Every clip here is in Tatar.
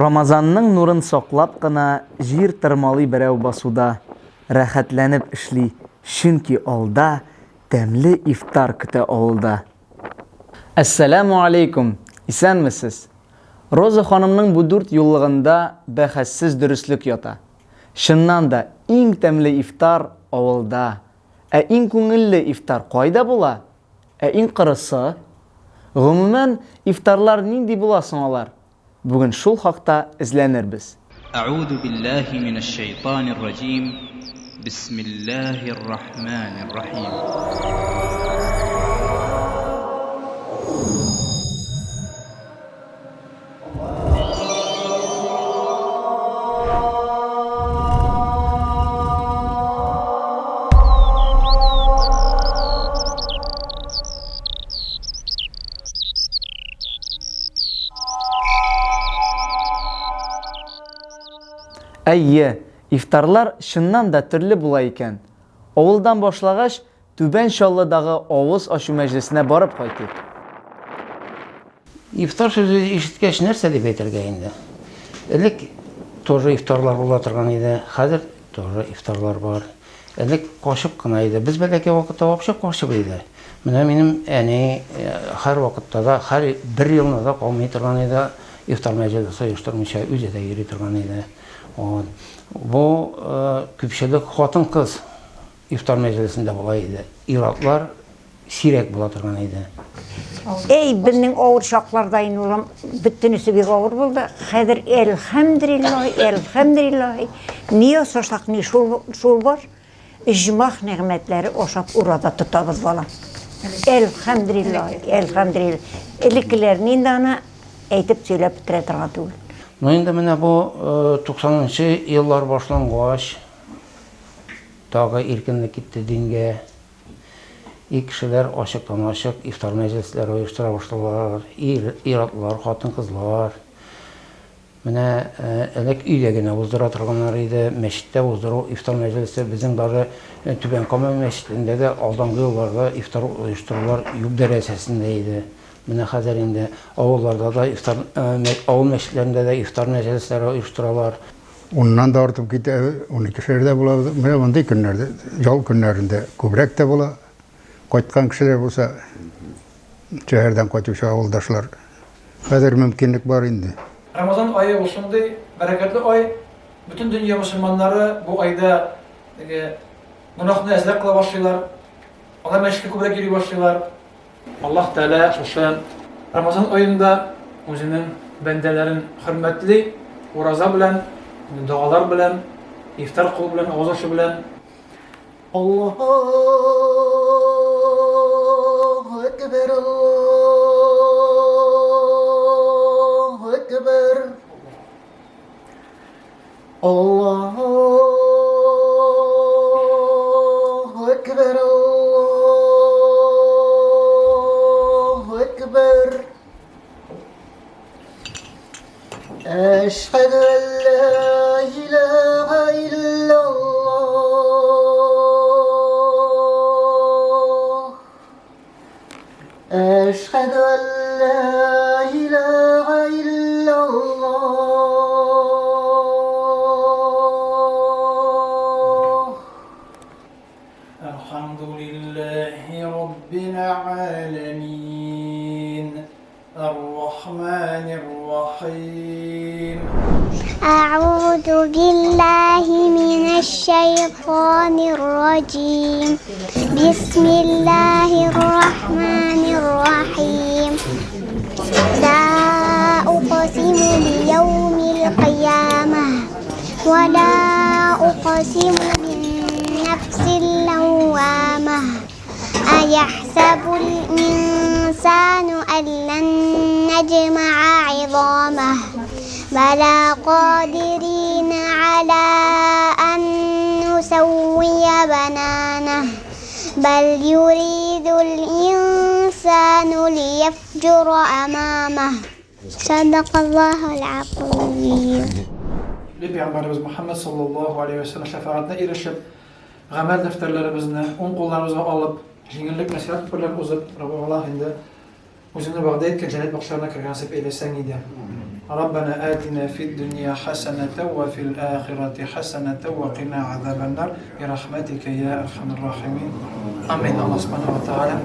Рамазанның нурын саклап кына җир тырмалый берәү басуда, рәхәтләнеп эшли, чөнки алда тәмле ифтар көтә авылда. Әссәламу алейкум, исәнмесез? Роза ханымның бу 4 юллыгында бәхәссез дөрестлек ята. Шыннан да иң тәмле ифтар авылда. Ә иң күңелле ифтар кайда була? Ә иң кырысы? Гомумән, ифтарлар нинди була соң алар? Бүген шул хакта эзләнербез. Аъуду биллаһи минәш-шәйтанир раҗим. Бисмиллаһир-рахманир-рахим. Әйе, ифтарлар шыннан да төрле була икән. Авылдан башлагач, Түбән Чаллыдагы авыз ачу мәҗлесенә барып кайтыйк. Ифтар сүзе ишеткәч нәрсә дип әйтергә инде? Элек тоже ифтарлар була торган иде, хәзер тоже ифтарлар бар. Элек кашып кына иде. Без бәләкәй вакытта вообще кашып иде. Менә минем әни һәр вакытта да, һәр бер елны да калмый торган иде. Ифтар мәҗлесе оештырмыйча үзе дә йөри торган иде. Бу күпчелек хатын-кыз ифтар мәҗлесендә була иде. Иратлар сирәк була торган иде. Ey, безнең авыр шакларда инулам, бөтенесе бик авыр булды. Хәзер элхамдулиллаһ, ни ясашак, ни шул бар. Иҗмах нигъмәтләре ашап урада тотабыз балам. Элхамдулиллаһ. Элекләрне инде аны әйтеп сөйләп бетерә торган түгел. Ну инде менә бу 90-нчы еллар башлангач, тагы иркенлек китте дингә. Кешеләр ачыктан-ачык ифтар мәҗлесләре оештыра башладылар. Иратлар, хатын-кызлар. Менә элек өйдә генә уздыра торганнар иде, мәчеттә уздыру ифтар мәҗлесе безнең даже Түбән Кама мәчетендә дә алдынгы елларда ифтар оештырулар юк дәрәҗәсендә иде. Менә хәзер инде авылларда да ифтар авыл мәчетләрендә дә ифтар мәҗлесләре оештыралар. Ondan da artıp gitti, 12 şehirde buла, bunday günlerde, yol günlerinde kübrek de buла. Kaytkan kişiler bulsa, şehirden kaçmış avuldaşlar. Hazır mümkünlük var indi. Ramazan ayı olsunday, bereketli ay. Bütün dünya Müslümanları bu ayda günahını ezlek kıla başlıyorlar. Allah meşke kübrek yürüye başlıyorlar. Allah Teala şu Ramazan ayında özünün bendelerin hürmetli uraza bilen, dualar bilen, iftar kıl bilen, ağız aşı bilen Allahu Ekber, Allahu Ekber, Allahu Ekber, Allahu Ekber. Eşhedü en la ilahe illallah. Eşhedü en la ilahe illallah. Elhamdülillahi Rabbil alemin. Ar-Rahmanir-Rahim. أعوذ بالله من الشيطان الرجيم. بسم الله الرحمن الرحيم. لا أقسم بيوم القيامة ولا أقسم بالنفس اللوامة. أيحسب الإنسان أن لن نجمع عظامه بلى قادرين على أن نسوي بنانه بل يريد الإنسان ليفجر أمامه صدق الله العظيم. Peygamberimiz Muhammed sallallahu aleyhi ve sellem şefaatine erişip gamel defterlerimizni on kollarımızga alıp jingillik nasihat bilen uzib Rabbi Allah indi o'zini va'da etgan jannat bog'chalariga kirgan nasib eylesan edi. ربنا آتنا في الدنيا حسنة وفي الآخرة حسنة وقنا عذاب النار برحمتك يا أرحم الراحمين آمين. الله سبحانه وتعالى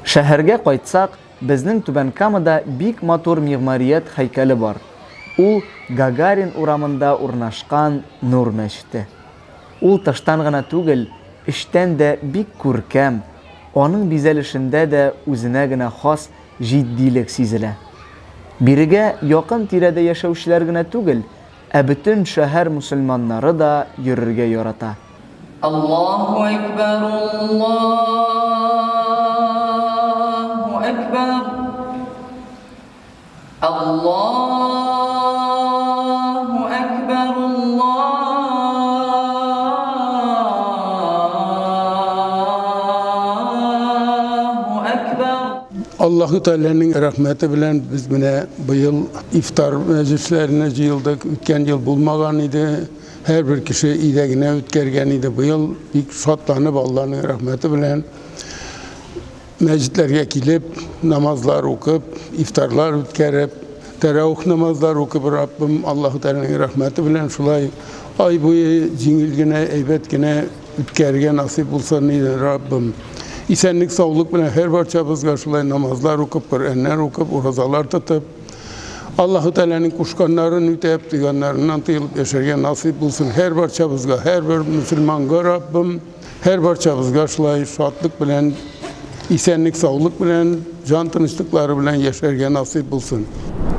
Шәһәргә кайтсак, безнең Түбән Камада бик матур мигъмарият һәйкәле бар. Ул Гагарин урамында урнашкан Нур мәчете. Ул тыштан гына түгел, эчтән дә бик күркәм. Аның бизәлешендә дә үзенә генә хас җитдилек сизелә. Бирегә якын тирәдә яшәүчеләр генә түгел, ә бөтен шәһәр мусульманнары да йөрергә ярата. Аллаһу акбар, Аллаһу акбар. Аллаһу акбар, Аллаһу акбар. Allahu Teala'nın rahmeti bilen biz bine bu yıl iftar meclislerine yıldık. Ütken yıl bulmagan idi. Her bir kişi idegine ütkergen idi. Bu yıl bir şatlanıp Allah'ın rahmeti bilen meclislerine gelip namazlar okup, iftarlar ütkerip, teravih namazlar okup Rabbim Allahu Teala'nın rahmeti bilen şulay ay boyu cingilgine, eybetgine ütkerge nasip bulsan idi Rabbim. İsenlik, sağlık bilen her barçamızga şulay namazlar okup, Kur'anlar okup, urazalar tutup, Allahu Teala'nın kuşkanlarını ütep, diganlarından tıyılıp yaşarken nasip bulsun her barçamızga, her bir Müslümanga Rabbim, her barçamızga şulay şatlık bilen, isenlik, sağlık bilen, can tınışlıkları bilen yaşarken nasip bulsun.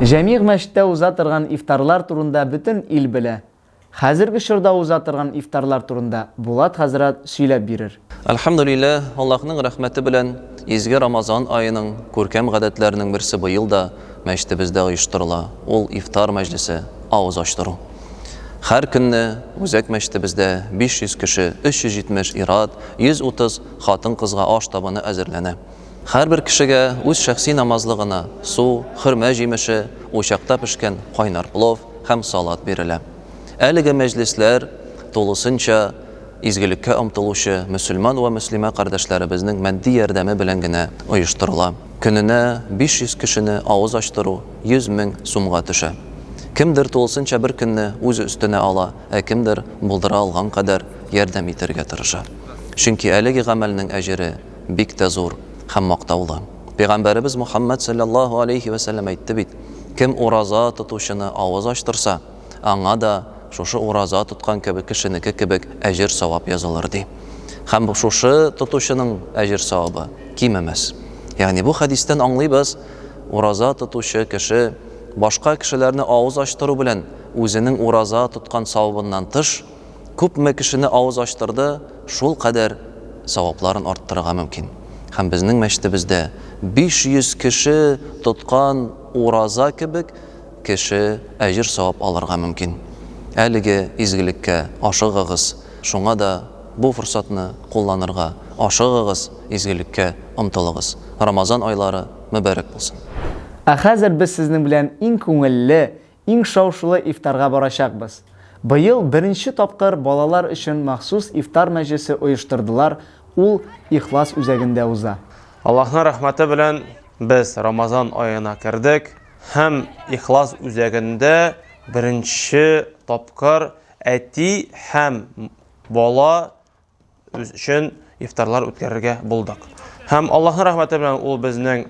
Җәмигъ мәчеттә уза торган ифтарлар турында бөтен ил белә. Хәзерге чорда уза торган ифтарлар турында Булат хәзрәт сөйләп бирер. Elhamdülillah, Allah'ın rahmeti bilen izgi Ramazan ayının көркем гадәтләренең берсе быел да мәчетебездә оештырыла. Ул ифтар мәҗлесе, авыз ачтыру. Һәр көнне үзәк мәчетебездә 500 кеше, 370 ират, 130 хатын-кызга аш табыны әзерләнә. Һәр бер кешегә үз шәхси намазлыгына су, хөрмә җимеше, учакта пешкән кайнар плов һәм салат бирелә. Әлеге мәҗлесләр тулысынча изгелеккә омтылучы мөселман ва мөслимә кардәшләребезнең матди ярдәме белән генә оештырыла. Көненә 500 кешене авыз ачтыру 100 мең сумга төшә. Кемдер тулысынча бер көнне үзе өстенә ала, ә кемдер булдыра алган кадәр ярдәм итәргә тырыша. Чөнки әлеге гамәлнең әҗере бик тә зур һәм мактаулы. Пәйгамбәребез Мухаммад саллаллаһу алейхи ва саллям әйтте бит: кем ураза тотучыны авыз ачтырса, аңа да шушы ураза тоткан кебек кешенеке кебек әҗер савап язылыр ди. Һәм шушы тотучының әҗер савабы кимемәс. Ягъни бу хадистән аңлыйбыз, ураза тотучы кеше башка кешеләрне авыз ачтыру белән үзенең ураза тоткан савабыннан тыш күпме кешене авыз ачтырды, шул кадәр савапларын арттырырга мөмкин. Һәм безнең мәчетебездә 500 кеше тоткан ураза кебек кеше әҗер савап алырга мөмкин. Әлеге изгелеккә ашыгыгыз, шуңа да бу форсатны кулланырга ашыгыгыз, изгелеккә омтылыгыз. Рамазан айлары мөбарәк булсын. Ә хәзер без сезнең белән иң күңелле, иң шаушылы ифтарга барачакбыз. Быел беренче тапкыр балалар өчен махсус ифтар мәҗлесе оештырдылар. Ул Ихлас үзәгендә уза. Аллаһның рәхмәте белән без Рамазан аена кердек һәм Ихлас үзәгендә беренче тапкыр әти һәм бала өчен ифтарлар үткәрергә булдык. Һәм Аллаһның рәхмәте белән ул безнең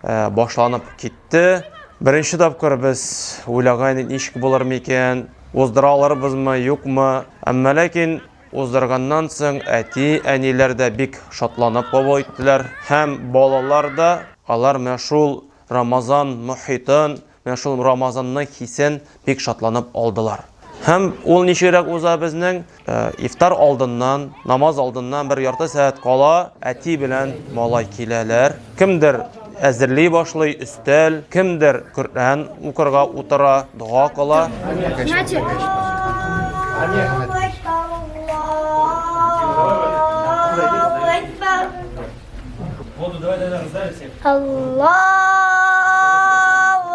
башланып китте. Беренче тапкыр без уйлаган идек, ничек булыр микән, уздыра алырбызмы, юкмы. Әмма ләкин уздырганнан соң әти, әниләр дә бик шатланып кабул иттеләр. Һәм балалар да алар мәшул Рамазан мөхитен, мәшул Рамазанны хисен бик шатланып алдылар. Һәм ул ничегрәк уза безнең ифтар алдыннан, намаз алдыннан бер ярты сәгать кала әти белән малай киләләр. Кемдер әзерли башлый өстәл, кемдер Коръән укырга утыра, дуа кыла. Allahu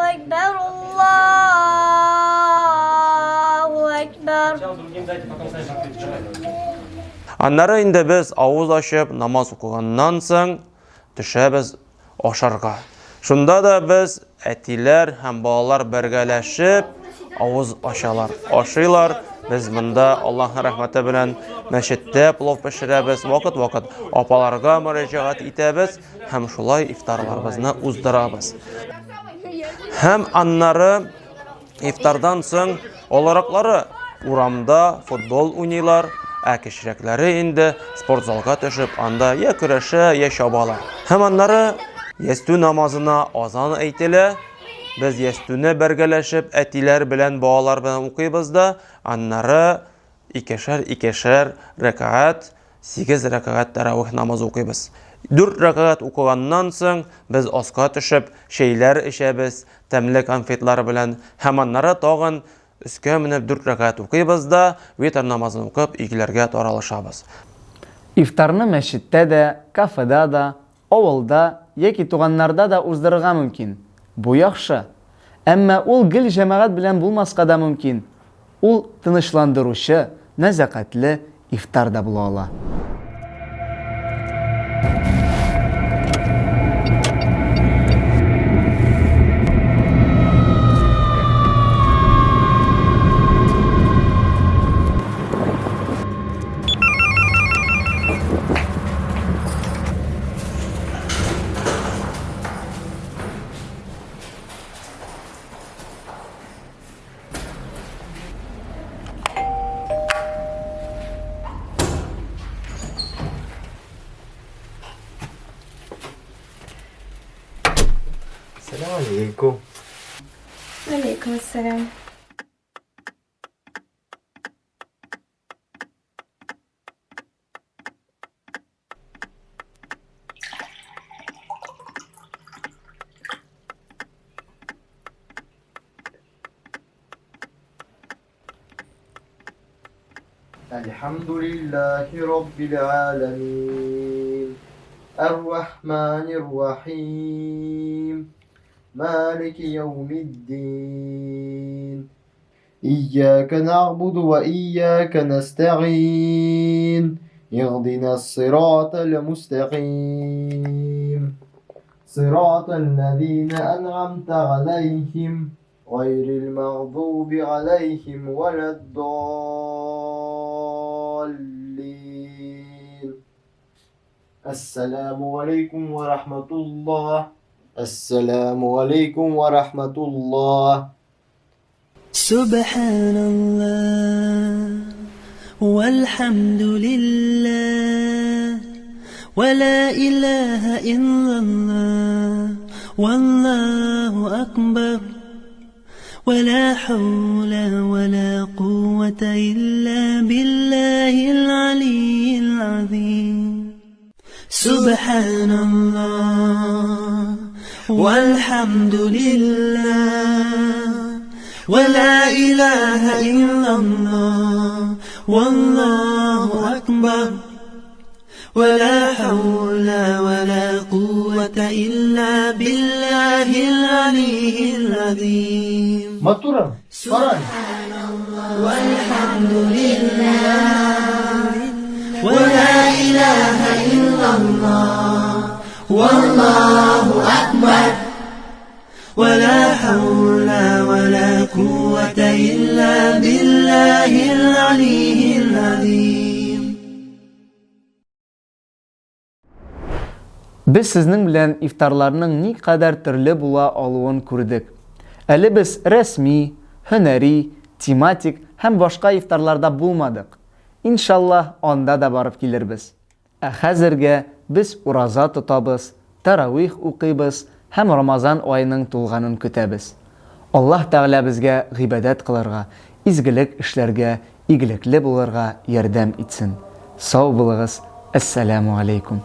Ekber, Allahu Ekber. Аннары инде без авыз ачып намаз укыганнан соң төшәбез ашарга. Шунда да без әтиләр һәм балалар бергәләшеп авыз ачалар, ашыйлар. Без монда Аллаһның рәхмәте белән мәчеттә плов пешерәбез, вакыт-вакыт апаларга мөрәҗәгать итәбез һәм шулай ифтарларыбызны уздырабыз. Һәм аннары ифтардан соң олараклары урамда футбол уйныйлар, ә кечерәкләре инде спортзалга төшеп, анда я көрәшә, я чабалар. Һәм аннары ястү намазына азан әйтелә. Без ястүне бергәләшеп әтиләр белән балалар белән укыйбыз да, аннары икешәр рәкәгать, 8 рәкәгать тәравих намазы укыйбыз. 4 рәкәгать укыганнан соң без аска төшеп, шәйләр эчәбез, тәмле конфетлар белән, һәм аннары тагын өскә менеп 4 рәкәгать укыйбыз да, витр намазын укып, өйләргә таралышабыз. Ифтарны мәчеттә дә, кафеда да, авылда яки туганнарда да уздырырга мөмкин. Бу яхшы. Әмма ул гел җәмәгать белән булмаска да мөмкин. Ул тынычландыручы, нәзакәтле ифтар да була ала. Алейкум ассалям. الحمد لله رب العالمين الرحمن الرحيم مالك يوم الدين إياك نعبد وإياك نستعين اهدنا الصراط المستقيم صراط الذين أنعمت عليهم غير المغضوب عليهم ولا الضالين السلام عليكم ورحمة الله السلام عليكم ورحمة الله سبحان الله والحمد لله ولا إله إلا الله والله أكبر ولا حول ولا قوة إلا بالله العلي العظيم سبحان الله والحمد لله ولا إله إلا الله والله أكبر ولا حول ولا قوة إلا بالله العلي العظيم مطورة سبحان الله والحمد لله ولا إله إلا الله والله أكبر ولا حول ولا قوة إلا بالله العلي العظيم. Biz сезнең белән ифтарларның ни кадәр төрле була алуын күрдек. Әле без рәсми, һөнәри, тематик һәм башка ифтарларда булмадык. Иншаллах, анда да барып килербез. Ә хәзергә без ураза тотабыз, таравих укыйбыз һәм Рамазан аеның тулганын көтәбез. Аллаһ Тәгалә безгә гыйбадәт кылырга, изгелек эшләргә, игелекле булырга ярдәм итсен. Сау булыгыз. Ассаламу алейкум.